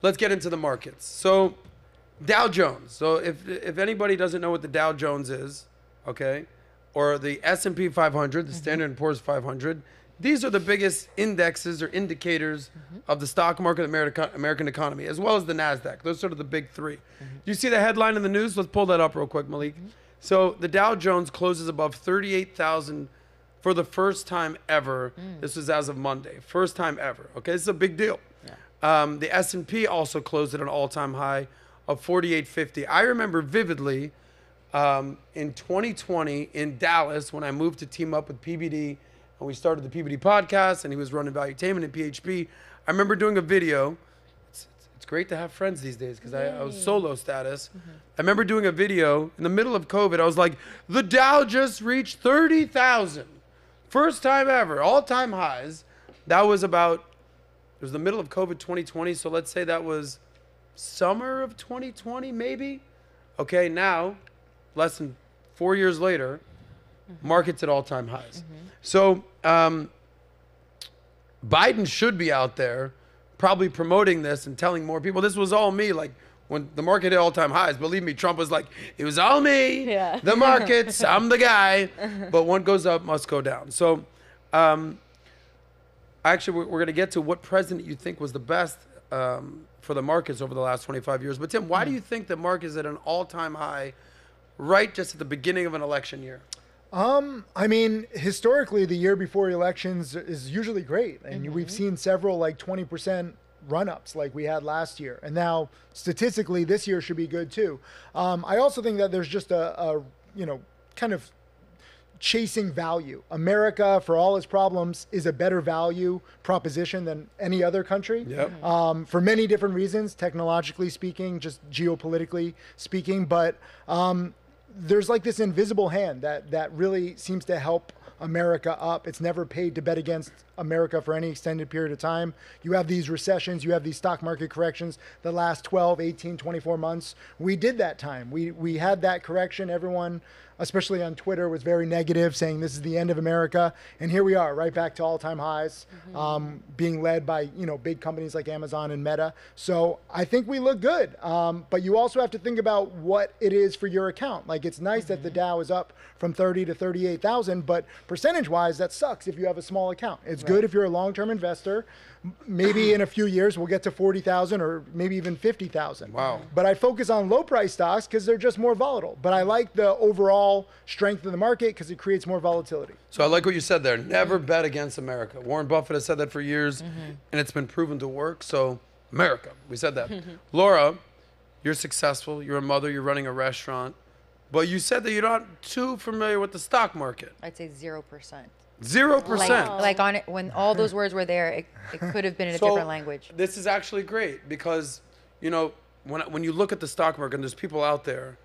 Let's get into the markets. So Dow Jones. So if anybody doesn't know what the Dow Jones is, okay, or the S&P 500, the Standard & Poor's 500, these are the biggest indexes or indicators of the stock market, American economy, as well as the NASDAQ. Those are sort of the big three. Do you see the headline in the news? Let's pull that up real quick, Malik. So the Dow Jones closes above 38,000 for the first time ever. This was as of Monday. First time ever. Okay, this is a big deal. The S&P also closed at an all-time high of 48.50. I remember vividly in 2020 in Dallas when I moved to team up with PBD and we started the PBD podcast and he was running Valuetainment and PHP. I remember doing a video. It's great to have friends these days because I was solo status. I remember doing a video in the middle of COVID. I was like, the Dow just reached 30,000. First time ever, all-time highs. That was about, it was the middle of COVID 2020, so let's say that was summer of 2020, maybe? Okay, now, less than 4 years later, market's at all-time highs. So Biden should be out there probably promoting this and telling more people. This was all me, like when the market hit all-time highs. Believe me, Trump was like, it was all me, the markets, I'm the guy. But one goes up, must go down. So actually, we're going to get to what president you think was the best for the markets over the last 25 years. But Tim, why do you think the market is at an all-time high right just at the beginning of an election year? I mean, historically, the year before elections is usually great. And we've seen several like 20% run-ups like we had last year. And now statistically, this year should be good too. I also think that there's just a kind of chasing value. America, for all its problems, is a better value proposition than any other country. For many different reasons, technologically speaking, just geopolitically speaking. But there's like this invisible hand that really seems to help America up. It's never paid to bet against America for any extended period of time. You have these recessions, you have these stock market corrections that last 12, 18, 24 months. We did that time. We had that correction. Everyone, especially on Twitter, was very negative, saying this is the end of America. And here we are, right back to all-time highs, being led by big companies like Amazon and Meta. So I think we look good. But you also have to think about what it is for your account. Like, it's nice that the Dow is up from 30 to 38,000, but percentage-wise, that sucks if you have a small account. It's good if you're a long-term investor. Maybe in a few years we'll get to 40,000 or maybe even 50,000. Wow. But I focus on low-price stocks because they're just more volatile. But I like the overall strength of the market because it creates more volatility. So I like what you said there. Never bet against America. Warren Buffett has said that for years, and it's been proven to work. So America, we said that. Laura, you're successful. You're a mother. You're running a restaurant. But you said that you're not too familiar with the stock market. I'd say 0%. 0%. Like on it, when all those words were there, it could have been in a different language. This is actually great because, when you look at the stock market, and there's people out there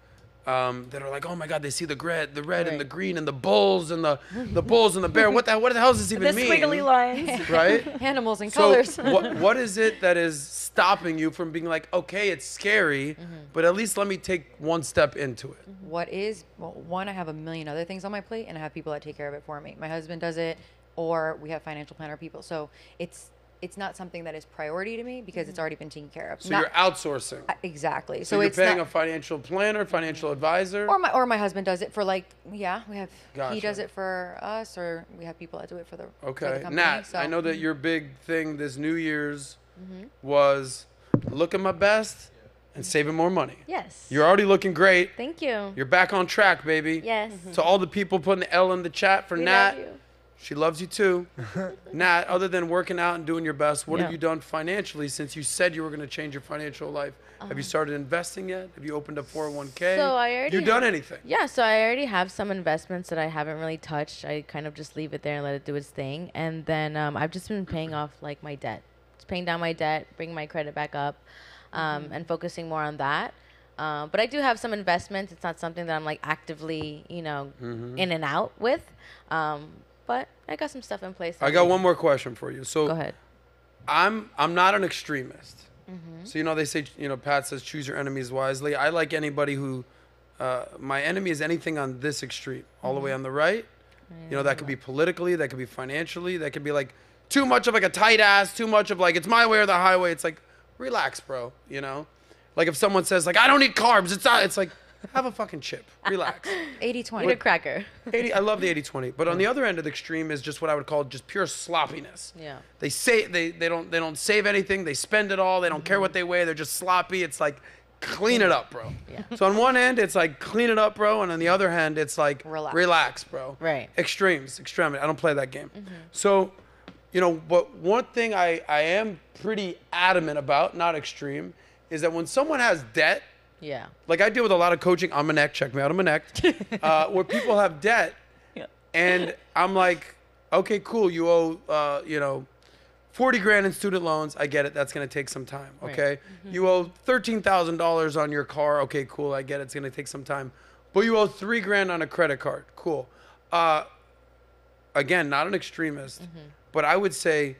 that are like, oh my God, they see the red and the green and the bulls and the bulls and the bear. What the hell does this even mean? The squiggly lines. Right? Animals and colors. what is it that is stopping you from being like, okay, it's scary, but at least let me take one step into it? One, I have a million other things on my plate and I have people that take care of it for me. My husband does it, or we have financial planner people. So it's not something that is priority to me because it's already been taken care of. So you're outsourcing. Exactly. So you're paying a financial planner, financial advisor? Or my husband does it for he Gotcha. he does it for us, or we have people that do it for the company. Nat, so. I know that your big thing this New Year's was looking my best and saving more money. Yes. You're already looking great. Thank you. You're back on track, baby. Yes. To all the people putting the L in the chat for We Nat. love you. She loves you too. Nat, other than working out and doing your best, what have you done financially since you said you were going to change your financial life? Have you started investing yet? Have you opened a 401k? So I already. You done anything? Yeah, so I already have some investments that I haven't really touched. I kind of just leave it there and let it do its thing. And then I've just been paying off like my debt. Just paying down my debt, bringing my credit back up, and focusing more on that. But I do have some investments. It's not something that I'm like actively, in and out with. But I got some stuff in place. I got one more question for you. So go ahead. I'm not an extremist. So they say, Pat says choose your enemies wisely. I like anybody who my enemy is anything on this extreme, all the way on the right. That could be politically, that could be financially, that could be like too much of like a tight ass, too much of like it's my way or the highway. It's like relax, bro. You know, like if someone says like I don't eat carbs, it's like have a fucking chip, relax. 80-20. Eat a cracker. 80, I love the 80-20, but on the other end of the extreme is just what I would call just pure sloppiness. Yeah. They say they don't save anything, they spend it all, they don't care what they weigh, they're just sloppy. It's like clean it up, bro. Yeah. So on one end it's like clean it up, bro, and on the other hand it's like relax, bro. Right. Extremity. I don't play that game. So, you know, but one thing I am pretty adamant about, not extreme, is that when someone has debt, Yeah. like I deal with a lot of coaching. I'm a neck. Check me out. I'm a neck. Where people have debt, and I'm like, okay, cool. You owe, you know, 40 grand in student loans. I get it. That's gonna take some time. Okay. You owe $13,000 on your car. Okay, cool. I get it. It's gonna take some time. But you owe 3 grand on a credit card. Cool. Again, not an extremist, but I would say,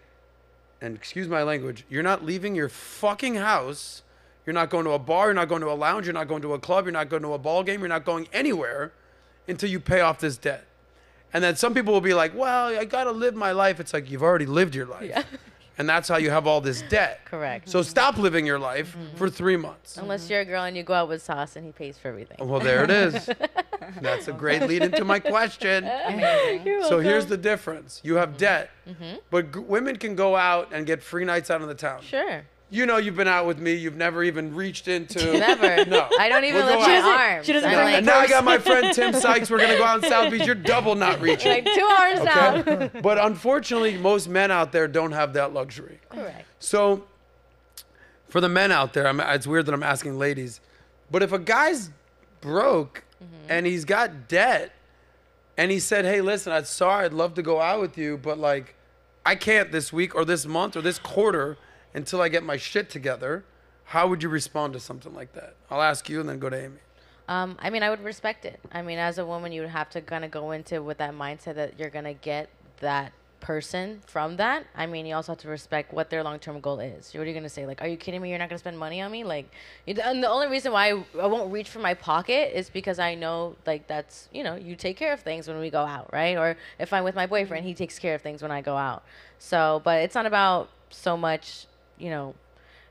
and excuse my language, you're not leaving your fucking house. You're not going to a bar, you're not going to a lounge, you're not going to a club, you're not going to a ball game, you're not going anywhere until you pay off this debt. And then some people will be like, well, I got to live my life. It's like, you've already lived your life. Yeah. And that's how you have all this debt. Correct. So stop living your life for 3 months. Unless you're a girl and you go out with Sauce and he pays for everything. Well, there it is. That's a great lead into my question. So here's the difference. You have debt, but women can go out and get free nights out of the town. Sure. You know, you've been out with me. You've never even reached into. Never. No. I don't even We'll lift go my out. arms. she doesn't I'm bring like, And now I got my friend Tim Sykes. We're going to go out in South Beach. You're double not reaching. like 2 arms down. Okay? But unfortunately, most men out there don't have that luxury. Correct. So for the men out there, it's weird that I'm asking ladies, but if a guy's broke and he's got debt and he said, hey, listen, I'm sorry, I'd love to go out with you, but like I can't this week or this month or this quarter until I get my shit together, how would you respond to something like that? I'll ask you and then go to Amy. I mean, I would respect it. I mean, as a woman, you would have to kind of go into with that mindset that you're going to get that person from that. I mean, you also have to respect what their long-term goal is. What are you going to say? Like, are you kidding me? You're not going to spend money on me? Like, and the only reason why I won't reach for my pocket is because I know, like, that's, you know, you take care of things when we go out, right? Or if I'm with my boyfriend, he takes care of things when I go out. So, but it's not about so much, you know,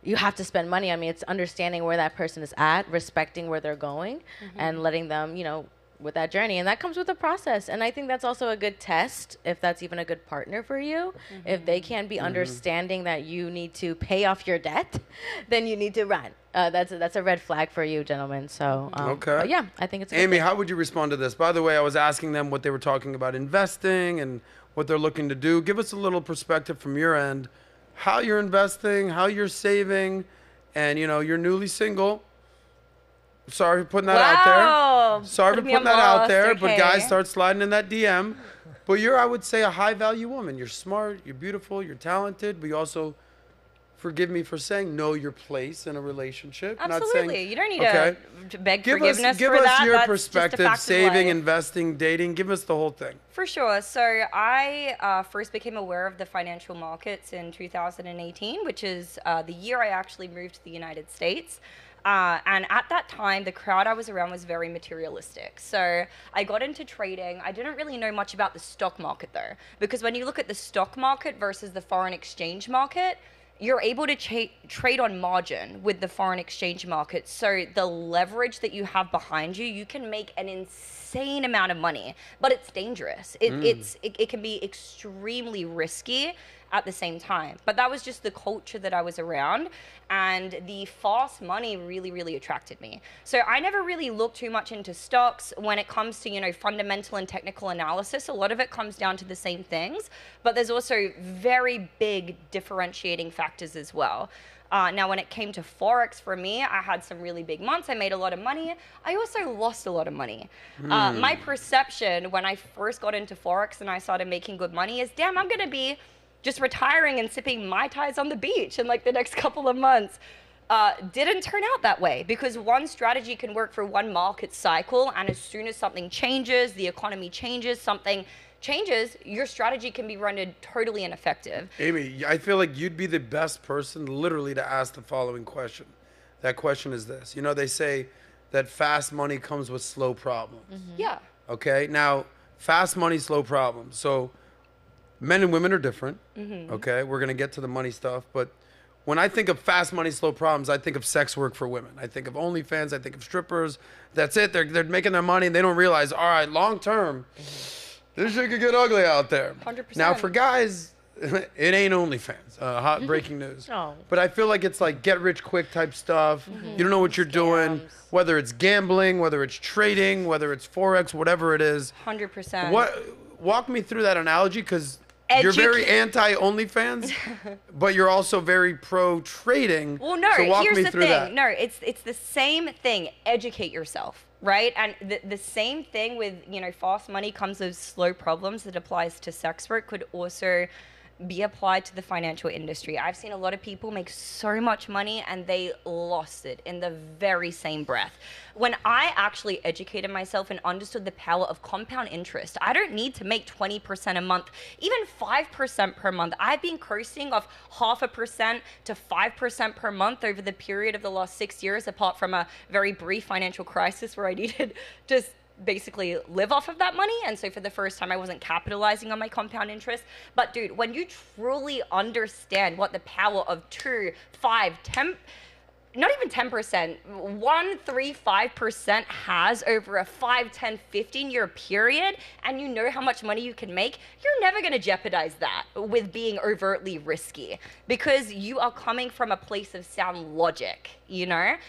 you have to spend money. I mean, it's understanding where that person is at, respecting where they're going, and letting them, you know, with that journey. And that comes with a process. And I think that's also a good test, if that's even a good partner for you. If they can be understanding that you need to pay off your debt, then you need to run. That's a red flag for you, gentlemen. So, Okay. But yeah, I think it's a good Amy, thing. how would you respond to this? By the way, I was asking them what they were talking about investing and what they're looking to do. Give us a little perspective from your end, how you're investing, how you're saving, and, you know, you're newly single. Sorry for putting that out there. Sorry for putting that out there, but guys, start sliding in that DM. But you're, I would say, a high-value woman. You're smart, you're beautiful, you're talented, but you also, forgive me for saying, know your place in a relationship. Absolutely. Not saying, You don't need okay. to beg Give forgiveness us for that. your That's perspective, just a fact of saving, life. investing, dating. Give us the whole thing. For sure. So I first became aware of the financial markets in 2018, which is the year I actually moved to the United States. And at that time, the crowd I was around was very materialistic. So I got into trading. I didn't really know much about the stock market, though, because when you look at the stock market versus the foreign exchange market, you're able to trade on margin with the foreign exchange market. So the leverage that you have behind you, you can make an insane amount of money, but it's dangerous. It can be extremely risky at the same time. But that was just the culture that I was around, and the fast money really, really attracted me. So I never really looked too much into stocks. When it comes to, you know, fundamental and technical analysis, a lot of it comes down to the same things, but there's also very big differentiating factors as well. Now, when it came to Forex, for me, I had some really big months. I made a lot of money. I also lost a lot of money. My perception when I first got into Forex and I started making good money is, damn, I'm going to be just retiring and sipping Mai Tais on the beach in like the next couple of months. Didn't turn out that way, because one strategy can work for one market cycle, and as soon as something changes, the economy changes, something changes, your strategy can be rendered totally ineffective. Amy, I feel like you'd be the best person literally to ask the following question. That question is this. You know, they say that fast money comes with slow problems. Yeah. Okay? Now, fast money, slow problems. So men and women are different. Okay? We're going to get to the money stuff. But when I think of fast money, slow problems, I think of sex work for women. I think of OnlyFans. I think of strippers. That's it. They're making their money and they don't realize, all right, long term, this shit could get ugly out there. 100%. Now for guys, it ain't OnlyFans. Hot breaking news. Oh. But I feel like it's like get rich quick type stuff. You don't know what you're doing, Scams. whether it's gambling, whether it's trading, whether it's Forex, whatever it is. 100%. Walk me through that analogy, because you're very anti OnlyFans, but you're also very pro trading. Well, no, so walk here's me the through thing. that. No, it's the same thing. Educate yourself, right? And the same thing with, fast money comes with slow problems that applies to sex work could also be applied to the financial industry. I've seen a lot of people make so much money and they lost it in the very same breath. When I actually educated myself and understood the power of compound interest, I don't need to make 20% a month, even 5% per month. I've been coasting off 0.5% to 5% per month over the period of the last 6 years, apart from a very brief financial crisis where I needed to basically live off of that money. And so for the first time, I wasn't capitalizing on my compound interest. But dude, when you truly understand what the power of 2, 5, 10, not even 10%, 1, 3, 5% has over a 5, 10, 15-year period, and you know how much money you can make, you're never going to jeopardize that with being overtly risky, because you are coming from a place of sound logic,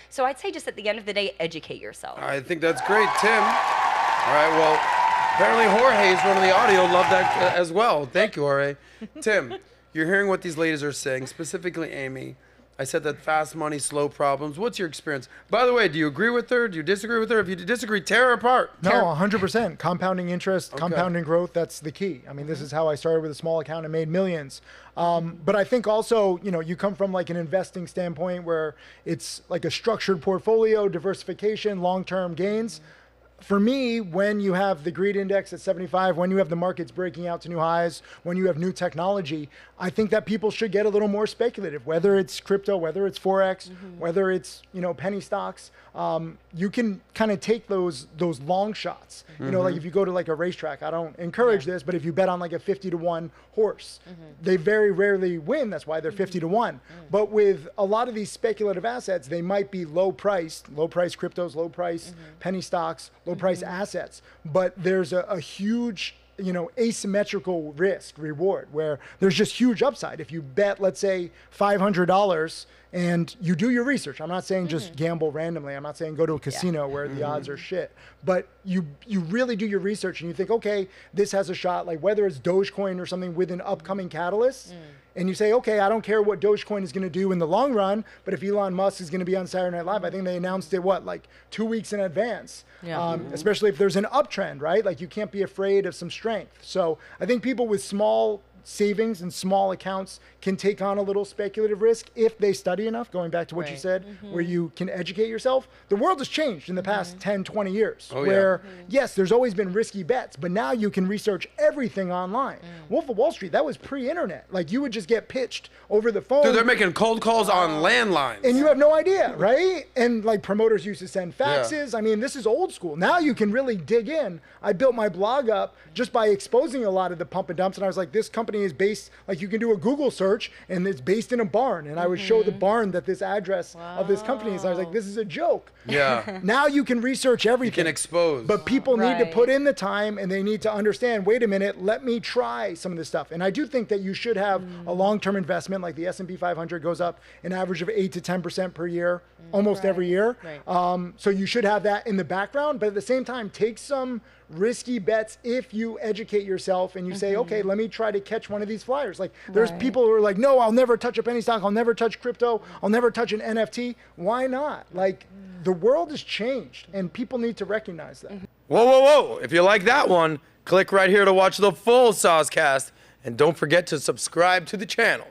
So I'd say just at the end of the day, educate yourself. I think that's great, Tim. All right, well, apparently Jorge's running the audio. Love that as well. Thank you, Jorge. Tim, you're hearing what these ladies are saying, specifically Amy. I said that fast money, slow problems. What's your experience? By the way, do you agree with her? Do you disagree with her? If you disagree, tear her apart. No, 100%. Compounding interest, compounding growth, that's the key. I mean, this is how I started with a small account and made millions. But I think also, you come from like an investing standpoint where it's like a structured portfolio, diversification, long-term gains. For me, when you have the greed index at 75, when you have the markets breaking out to new highs, when you have new technology, I think that people should get a little more speculative, whether it's crypto, whether it's Forex, whether it's, penny stocks. You can kind of take those long shots. Like if you go to like a racetrack, I don't encourage this, but if you bet on like a 50-to-1 horse, they very rarely win. That's why they're 50-to-1. But with a lot of these speculative assets, they might be low price cryptos, low price penny stocks, low price assets. But there's a huge asymmetrical risk reward where there's just huge upside. If you bet, let's say $500 and you do your research, I'm not saying just gamble randomly. I'm not saying go to a casino where the odds are shit, but you really do your research and you think, okay, this has a shot, like whether it's Dogecoin or something with an upcoming catalyst. And you say, okay, I don't care what Dogecoin is going to do in the long run, but if Elon Musk is going to be on Saturday Night Live, I think they announced it, like 2 weeks in advance, especially if there's an uptrend, right? Like you can't be afraid of some strength. So I think people with small savings and small accounts can take on a little speculative risk if they study enough, going back to what you said, where you can educate yourself. The world has changed in the past 10, 20 years, where, yes, there's always been risky bets, but now you can research everything online. Wolf of Wall Street, that was pre-internet. Like you would just get pitched over the phone. Dude, they're making cold calls on landlines. And you have no idea, right? And like promoters used to send faxes. I mean, this is old school. Now you can really dig in. I built my blog up just by exposing a lot of the pump and dumps. And I was like, this company is based, like you can do a Google search and it's based in a barn. And I would show the barn that this address of this company is. I was like, this is a joke. Yeah. Now you can research everything. You can expose. But people need to put in the time and they need to understand, wait a minute, let me try some of this stuff. And I do think that you should have a long-term investment, like the S&P 500 goes up an average of 8 to 10% per year, almost every year. So you should have that in the background, but at the same time, take some risky bets if you educate yourself and you say, okay, let me try to catch one of these flyers. Like there's people who are like, no, I'll never touch a penny stock. I'll never touch crypto. I'll never touch an NFT. Why not? Like the world has changed and people need to recognize that. Whoa, whoa, whoa. If you like that one, click right here to watch the full SOSCAST. And don't forget to subscribe to the channel.